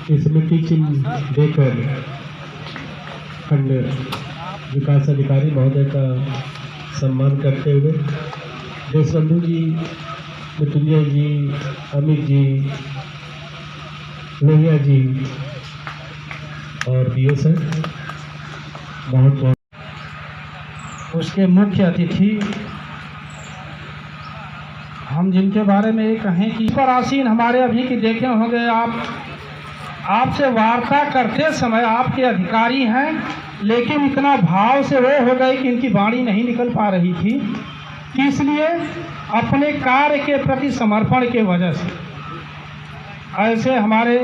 स्मृति चिन्ह देकर खंड विकास अधिकारी महोदय का सम्मान करते हुए देशबंधु जी, मृत्युंजय जी, अमित जी, लोहिया जी और बीओ सर बहुत बहुत। उसके मुख्य अतिथि हम जिनके बारे में ये कहें कि पर आसीन हमारे अभी की देखे होंगे आप, आपसे वार्ता करते समय आपके अधिकारी हैं, लेकिन इतना भाव से वो हो गए कि इनकी वाणी नहीं निकल पा रही थी, इसलिए अपने कार्य के प्रति समर्पण के वजह से ऐसे हमारे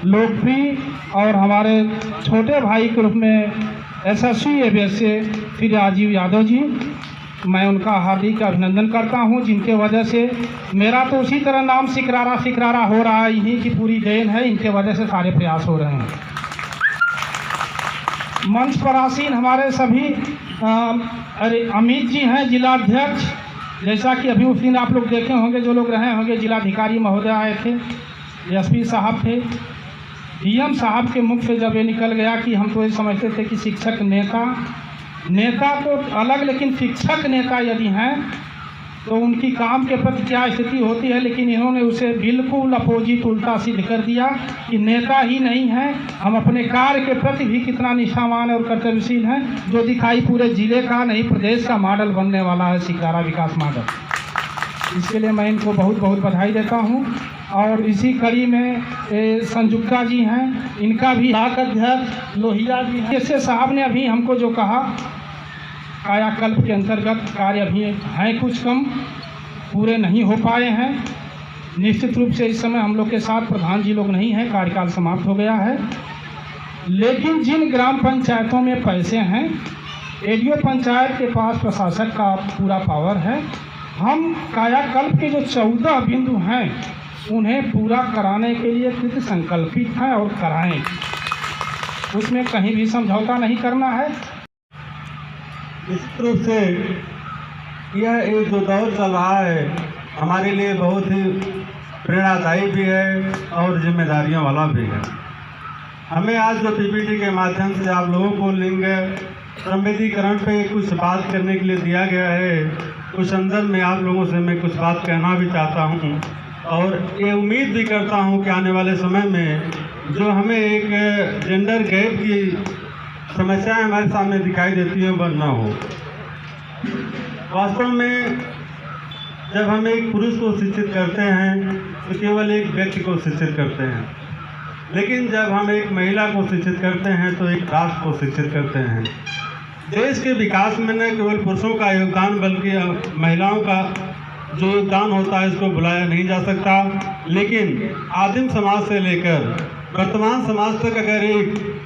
लोकप्रिय और हमारे छोटे भाई के रूप में यशस्वी एबीएस से श्री राजीव यादव जी, मैं उनका हार्दिक अभिनंदन करता हूं, जिनके वजह से मेरा तो उसी तरह नाम सिकरारा हो रहा है। इन्हीं की पूरी देन है, इनके वजह से सारे प्रयास हो रहे हैं। मंच पर आसीन हमारे सभी अमित जी हैं, जिलाध्यक्ष, जैसा कि अभी उस दिन आप लोग देखे होंगे, जो लोग रहे होंगे, जिलाधिकारी महोदय आए थे, एसपी साहब थे, डीएम साहब के मुख से जब ये निकल गया कि हम तो ये समझते थे कि शिक्षक नेता तो अलग, लेकिन शिक्षक नेता यदि हैं तो उनकी काम के प्रति क्या स्थिति होती है, लेकिन इन्होंने उसे बिल्कुल अपोजिट उल्टा सिद्ध कर दिया कि नेता ही नहीं है, हम अपने कार्य के प्रति भी कितना निष्ठावान और कर्तव्यशील हैं, जो दिखाई पूरे जिले का नहीं प्रदेश का मॉडल बनने वाला है, सिकरारा विकास मॉडल। इसके लिए मैं इनको बहुत बहुत बधाई देता हूं। और इसी कड़ी में संजुक्ता जी हैं, इनका भी अध्यक्ष लोहिया जी हैं। एस साहब ने अभी हमको जो कहा, कायाकल्प के अंतर्गत कार्य अभी हैं कुछ कम, पूरे नहीं हो पाए हैं। निश्चित रूप से इस समय हम लोग के साथ प्रधान जी लोग नहीं हैं, कार्यकाल समाप्त हो गया है, लेकिन जिन ग्राम पंचायतों में पैसे हैं, एडीओ पंचायत के पास प्रशासक का पूरा पावर है। हम कायाकल्प के जो 14 बिंदु हैं उन्हें पूरा कराने के लिए कृत संकल्पित हैं और कराएं, उसमें कहीं भी समझौता नहीं करना है। निश्चित रूप से यह एक जो दौर चल रहा है हमारे लिए बहुत ही प्रेरणादायी भी है और जिम्मेदारियों वाला भी है। हमें आज जो पीपीटी के माध्यम से आप लोगों को लिंग संवेदीकरण पे कुछ बात करने के लिए दिया गया है, उस संदर्भ में आप लोगों से मैं कुछ बात कहना भी चाहता हूँ और ये उम्मीद भी करता हूँ कि आने वाले समय में जो हमें एक जेंडर गैप की समस्याएं हमारे सामने दिखाई देती हैं वह न हो। वास्तव में जब हम एक पुरुष को शिक्षित करते हैं तो केवल एक व्यक्ति को शिक्षित करते हैं, लेकिन जब हम एक महिला को शिक्षित करते हैं तो एक राष्ट्र को शिक्षित करते हैं। देश के विकास में न केवल पुरुषों का योगदान बल्कि महिलाओं का जो योगदान होता है इसको भुलाया नहीं जा सकता। लेकिन आदिम समाज से लेकर वर्तमान समाज तक अगर एक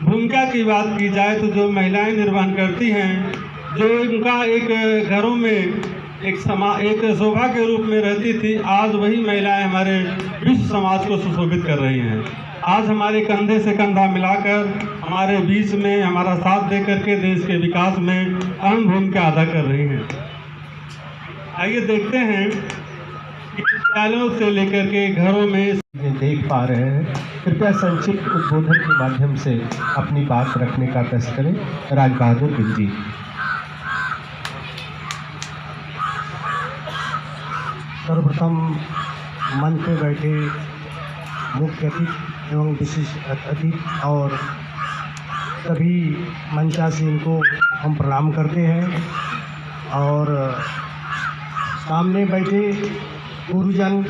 भूमिका की बात की जाए तो जो महिलाएं निर्वहन करती हैं, जो उनका एक घरों में एक शोभा के रूप में रहती थी, आज वही महिलाएं हमारे विश्व समाज को सुशोभित कर रही हैं। आज हमारे कंधे से कंधा मिलाकर हमारे बीच में हमारा साथ दे करके देश के विकास में अहम भूमिका अदा कर रही हैं। आइए देखते हैं कि विद्यालयों से लेकर के घरों में देख पा रहे हैं। कृपया संक्षिप्त उद्बोधन के माध्यम से अपनी बात रखने का कष्ट करें। राज बहादुर गिल जी। सर्वप्रथम मंच पे बैठे मुख्य अतिथि एवं विशिष्ट अतिथि और सभी मंचासीन को हम प्रणाम करते हैं, और सामने बैठे गुरुजन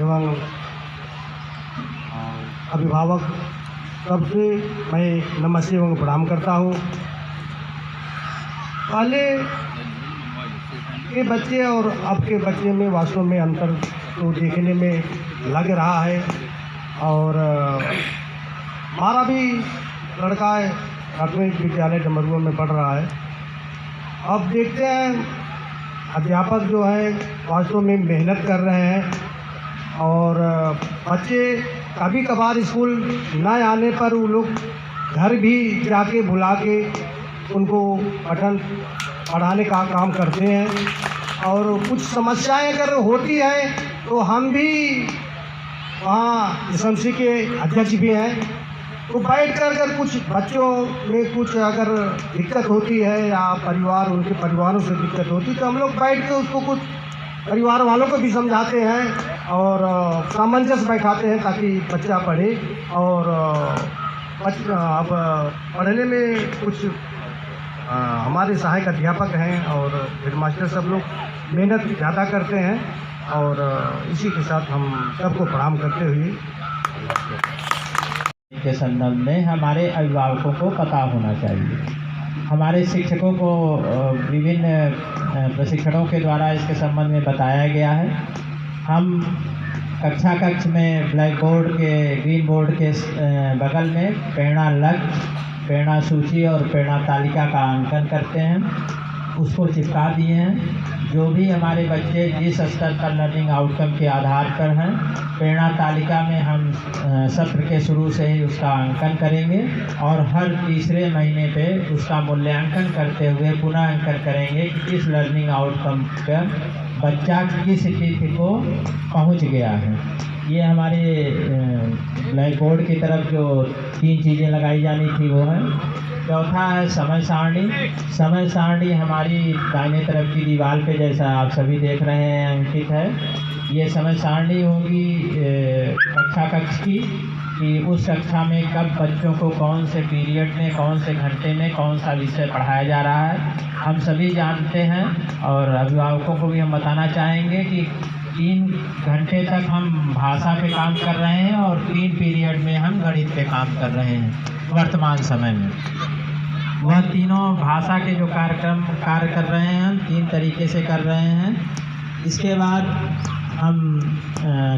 एवं अभिभावक सबसे मैं नमस्ते एवं प्रणाम करता हूँ। पहले के बच्चे और अब के बच्चे में वास्तव में अंतर तो देखने में लग रहा है, और हमारा भी लड़का है प्राथमिक विद्यालय डमरुआ में पढ़ रहा है। अब देखते हैं अध्यापक जो है वास्तव में मेहनत कर रहे हैं, और बच्चे कभी कभार स्कूल न आने पर वो लोग घर भी जाके बुला के उनको पढ़ाने का काम करते हैं। और कुछ समस्याएं अगर होती है तो हम भी वहाँ एसएमसी के अध्यक्ष भी हैं, तो बैठ कर अगर कुछ बच्चों में कुछ अगर दिक्कत होती है या परिवार उनके परिवारों से दिक्कत होती है तो हम लोग बैठ के उसको कुछ परिवार वालों को भी समझाते हैं और सामंजस्य बैठाते हैं ताकि बच्चा पढ़े। और अब पढ़ने में कुछ हमारे सहायक अध्यापक हैं और हेडमास्टर सब लोग मेहनत ज़्यादा करते हैं और इसी के साथ हम सबको प्रणाम करते हुए के संदर्भ में हमारे अभिभावकों को पता होना चाहिए। हमारे शिक्षकों को विभिन्न प्रशिक्षणों के द्वारा इसके संबंध में बताया गया है। हम कक्षा में ब्लैक बोर्ड के ग्रीन बोर्ड के बगल में प्रेरणा लक्ष्य, प्रेरणा सूची और प्रेरणा तालिका का अंकन करते हैं, उसको चिपका दिए हैं। जो भी हमारे बच्चे जिस स्तर पर लर्निंग आउटकम के आधार पर हैं, प्रेरणा तालिका में हम सत्र के शुरू से ही उसका अंकन करेंगे और हर तीसरे महीने पे उसका मूल्यांकन करते हुए पुनः अंकन करेंगे कि किस लर्निंग आउटकम पर बच्चा किस स्थिति को पहुंच गया है। ये हमारे ब्लैक बोर्ड की तरफ जो 3 चीज़ें लगाई जानी थी वो है। चौथा है समय सारणी। समय सारणी हमारी दाहिने तरफ की दीवार पे जैसा आप सभी देख रहे हैं अंकित है। ये समय सारणी होगी कक्षा की कि उस कक्षा में कब बच्चों को कौन से पीरियड में, कौन से घंटे में कौन सा विषय पढ़ाया जा रहा है, हम सभी जानते हैं। और अभिभावकों को भी हम बताना चाहेंगे कि 3 घंटे तक हम भाषा पे काम कर रहे हैं और 3 पीरियड में हम गणित पे काम कर रहे हैं वर्तमान समय में। वह तीनों भाषा के जो कार्य कर रहे हैं हम 3 तरीके से कर रहे हैं। इसके बाद हम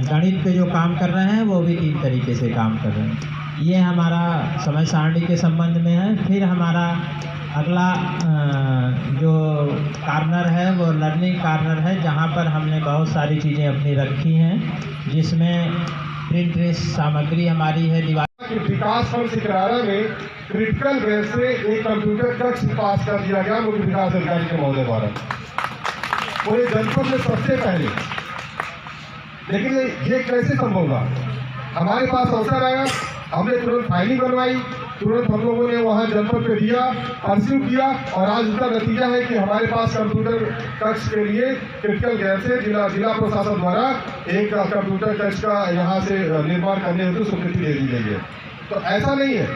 गणित पे जो काम कर रहे हैं वो भी 3 तरीके से काम कर रहे हैं। ये हमारा समय सारणी के संबंध में है। फिर हमारा अगला जो कार्नर है वो लर्निंग कार्नर है, जहाँ पर हमने बहुत सारी चीज़ें अपनी रखी हैं, जिसमें प्रिंट सामग्री हमारी है। दीवार विकास खंड सिकरारा में क्रिटिकल गैस से एक कंप्यूटर कक्ष पास कर दिया गया मुख्य विकास अधिकारी के महोदय द्वारा पूरे जनपद में सबसे पहले। लेकिन ये कैसे संभव हुआ? हमारे पास अवसर आया, हमने तुरंत फाइलिंग बनवाई, तुरंत हम लोगों ने वहाँ जनपद पे दिया, परस्यू किया और आज उसका नतीजा है कि हमारे पास कंप्यूटर कक्ष के लिए क्रिटिकल गैस से जिला प्रशासन द्वारा एक कंप्यूटर कक्ष का यहाँ से निर्माण करने हेतु स्वीकृति दे दी गई है। तो ऐसा नहीं है,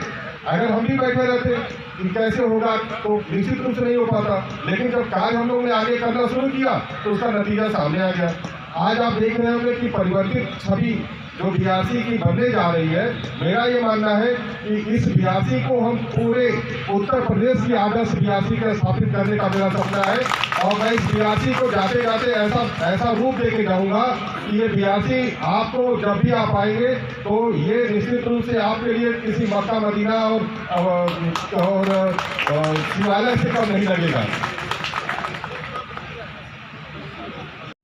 अगर हम भी बैठे रहते कि कैसे होगा तो निश्चित रूप से नहीं हो पाता। लेकिन जब कार्य हम लोगों ने आगे करना शुरू किया तो उसका नतीजा सामने आ गया। आज आप देख रहे होंगे कि परिवर्तित छवि जो बीआरसी की बनने जा रही है। मेरा ये मानना है कि इस बीआरसी को हम पूरे उत्तर प्रदेश की आदर्श बीआरसी का स्थापित करने का मेरा सपना है और मैं इस बीआरसी को जाते जाते ऐसा रूप देके जाऊंगा कि ये बीआरसी आपको जब भी आप आएंगे तो ये निश्चित रूप से आपके लिए किसी मक्का मदीना और शिवालय से कम नहीं लगेगा।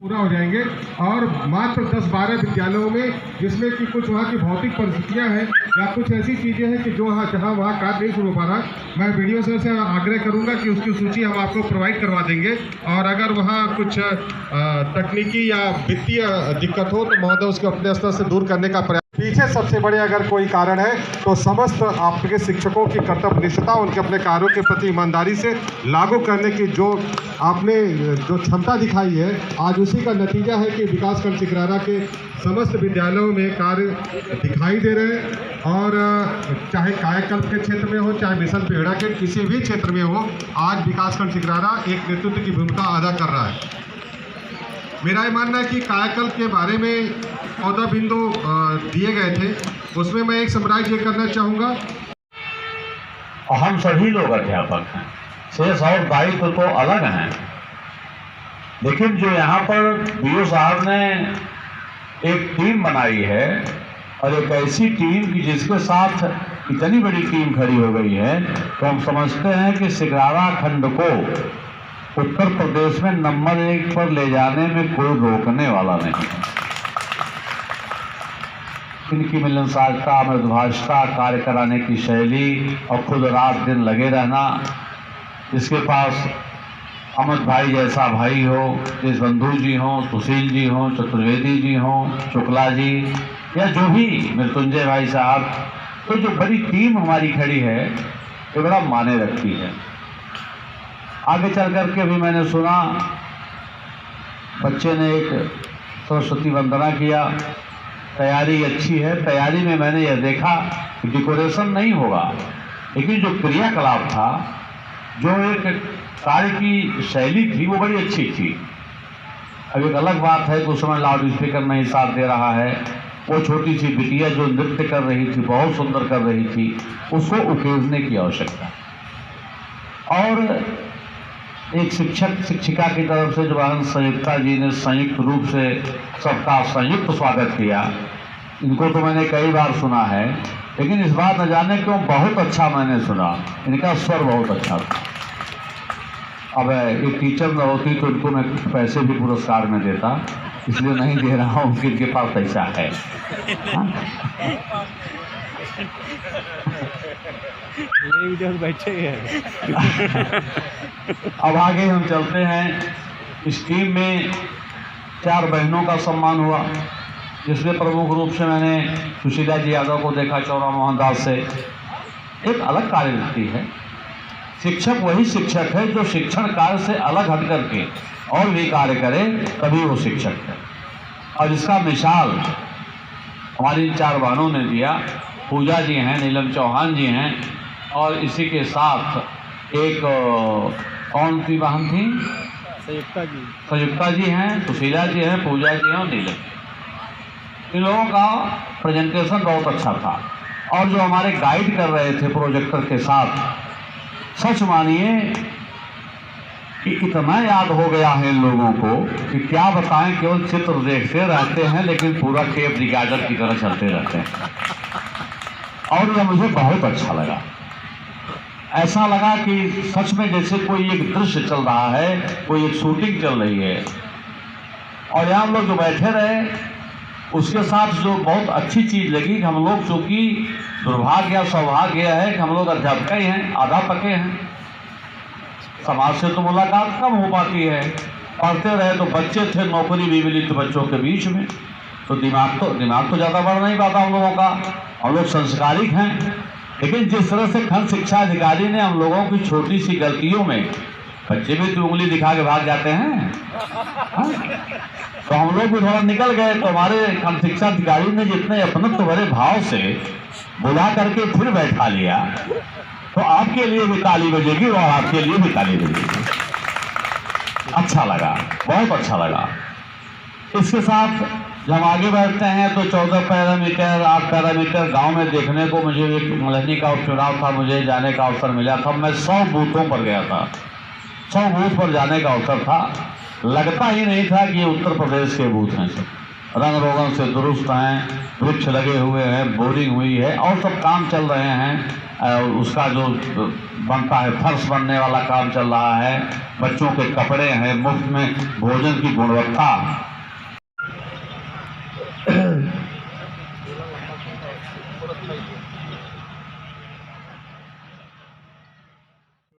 पूरा हो जाएंगे और मात्र 10-12 विद्यालयों में, जिसमें कि कुछ वहाँ की भौतिक परिस्थितियाँ हैं या कुछ ऐसी चीज़ें हैं कि जो जहाँ वहाँ कार्य नहीं शुरू हो पा रहा, मैं वीडियो सर से आग्रह करूँगा कि उसकी सूची हम आपको प्रोवाइड करवा देंगे। और अगर वहाँ कुछ तकनीकी या वित्तीय दिक्कत हो तो महोदय उसको अपने स्तर से दूर करने का प्रयास। पीछे सबसे बड़े अगर कोई कारण है तो समस्त आपके शिक्षकों की कर्तव्यनिष्ठता, उनके अपने कार्यों के प्रति ईमानदारी से लागू करने की जो आपने जो क्षमता दिखाई है, आज उसी का नतीजा है कि विकासखंड सिकरारा के समस्त विद्यालयों में कार्य दिखाई दे रहे हैं। और चाहे कायाकल्प के क्षेत्र में हो, चाहे मिशन पेड़ा के किसी भी क्षेत्र में हो, आज विकासखंड सिकरारा एक नेतृत्व की भूमिका अदा कर रहा है। मेरा ये मानना है कि कायाकल्प के बारे में 14 बिंदु दिए गए थे, उसमें मैं एक समराइज ये करना चाहूँगा। हम सभी लोग अध्यापक हैं, शेष और दायित्व तो अलग हैं, लेकिन जो यहाँ पर बीओ साहब ने एक टीम बनाई है और एक ऐसी टीम कि जिसके साथ इतनी बड़ी टीम खड़ी हो गई है, तो हम समझते हैं कि सिकरारा खंड को उत्तर प्रदेश में नंबर 1 पर ले जाने में कोई रोकने वाला नहीं है। इनकी मिलनसारता, मृदुभाषिता, कार्य कराने की शैली और खुद रात दिन लगे रहना, इसके पास अमित भाई जैसा भाई हो, देशबंधु जी हों, सुशील जी हों, चतुर्वेदी जी हों, शुक्ला जी, या जो भी मृत्युंजय भाई साहब, तो जो बड़ी टीम हमारी खड़ी है ये बड़ा माने रखती है। आगे चल करके भी मैंने सुना बच्चे ने एक सरस्वती वंदना किया, तैयारी अच्छी है। तैयारी में मैंने यह देखा कि डेकोरेशन नहीं होगा, लेकिन जो क्रियाकलाप था, जो एक कार्य की शैली थी वो बड़ी अच्छी थी। अब एक अलग बात है कि उस समय लाउड स्पीकर नहीं साथ दे रहा है। वो छोटी सी बिटिया जो नृत्य कर रही थी, बहुत सुंदर कर रही थी, उसको उकेरने की आवश्यकता। और एक शिक्षक शिक्षिका की तरफ से जो बहन संयुक्ता जी ने संयुक्त रूप से सबका संयुक्त स्वागत किया, इनको तो मैंने कई बार सुना है, लेकिन इस बार न जाने क्यों बहुत अच्छा मैंने सुना। इनका स्वर बहुत अच्छा था। अब एक टीचर न होती तो इनको मैं कुछ पैसे भी पुरस्कार में देता, इसलिए नहीं दे रहा हूँ कि इनके पास पैसा है। अब आगे हम चलते हैं। इस टीम में 4 बहनों का सम्मान हुआ, जिसमें प्रमुख रूप से मैंने सुशीला जी यादव को देखा, चौरा मोहनदास से। एक अलग कार्यवृत्ति है। शिक्षक वही शिक्षक है जो शिक्षण कार्य से अलग हट करके और भी कार्य करे, तभी वो शिक्षक है। और इसका मिसाल हमारी 4 बहनों ने दिया। पूजा जी हैं, नीलम चौहान जी हैं, और इसी के साथ एक कौन सी बहन थी? संयुक्ता जी हैं, सुशीला जी हैं, पूजा जी हैं और नीलम। इन लोगों का प्रेजेंटेशन बहुत अच्छा था। और जो हमारे गाइड कर रहे थे प्रोजेक्टर के साथ, सच मानिए कि इतना याद हो गया है इन लोगों को कि क्या बताएं। केवल चित्र देखते रहते हैं, लेकिन पूरा टेप रिकॉर्डर की तरह चलते रहते हैं। और यह मुझे बहुत अच्छा लगा। ऐसा लगा कि सच में जैसे कोई एक दृश्य चल रहा है, कोई एक शूटिंग चल रही है। और यहाँ हम लोग जो बैठे रहे, उसके साथ जो बहुत अच्छी चीज़ लगी कि हम लोग, चूँकि दुर्भाग्य या सौभाग्य है कि हम लोग अध्यापक ही हैं, अध्यापक हैं, समाज से तो मुलाकात कम हो पाती है। पढ़ते रहे तो बच्चे थे, नौकरी भी मिली तो बच्चों के बीच में, तो दिमाग तो ज़्यादा बढ़ नहीं पाता हम लोगों का। हम लोग संस्कारिक हैं, लेकिन जिस तरह से खंड शिक्षा अधिकारी ने हम लोगों की छोटी सी गलतियों में, बच्चे भी तो उंगली दिखा के भाग जाते हैं, हाँ? तो हम लोग भी थोड़ा निकल गए। तो हमारे खंड शिक्षा अधिकारी ने जितने अपनत्व भरे भाव से बुला करके फिर बैठा लिया, तो आपके लिए भी ताली बजेगी और आपके लिए भी ताली बजेगी। अच्छा लगा, बहुत अच्छा लगा। इसके साथ जब हम आगे बढ़ते हैं तो 14 पैरामीटर, 8 पैरामीटर गांव में देखने को मुझे एक मलहनी का उपचुनाव था, मुझे जाने का अवसर मिला था। मैं 100 बूथों पर गया था, 100 बूथ पर जाने का अवसर था। लगता ही नहीं था कि ये उत्तर प्रदेश के बूथ हैं। सब रंग रोगन से दुरुस्त हैं, वृक्ष लगे हुए हैं, बोरिंग हुई है और सब काम चल रहे हैं। उसका जो बनता है, फर्श बनने वाला काम चल रहा है, बच्चों के कपड़े हैं, मुफ्त में भोजन की गुणवत्ता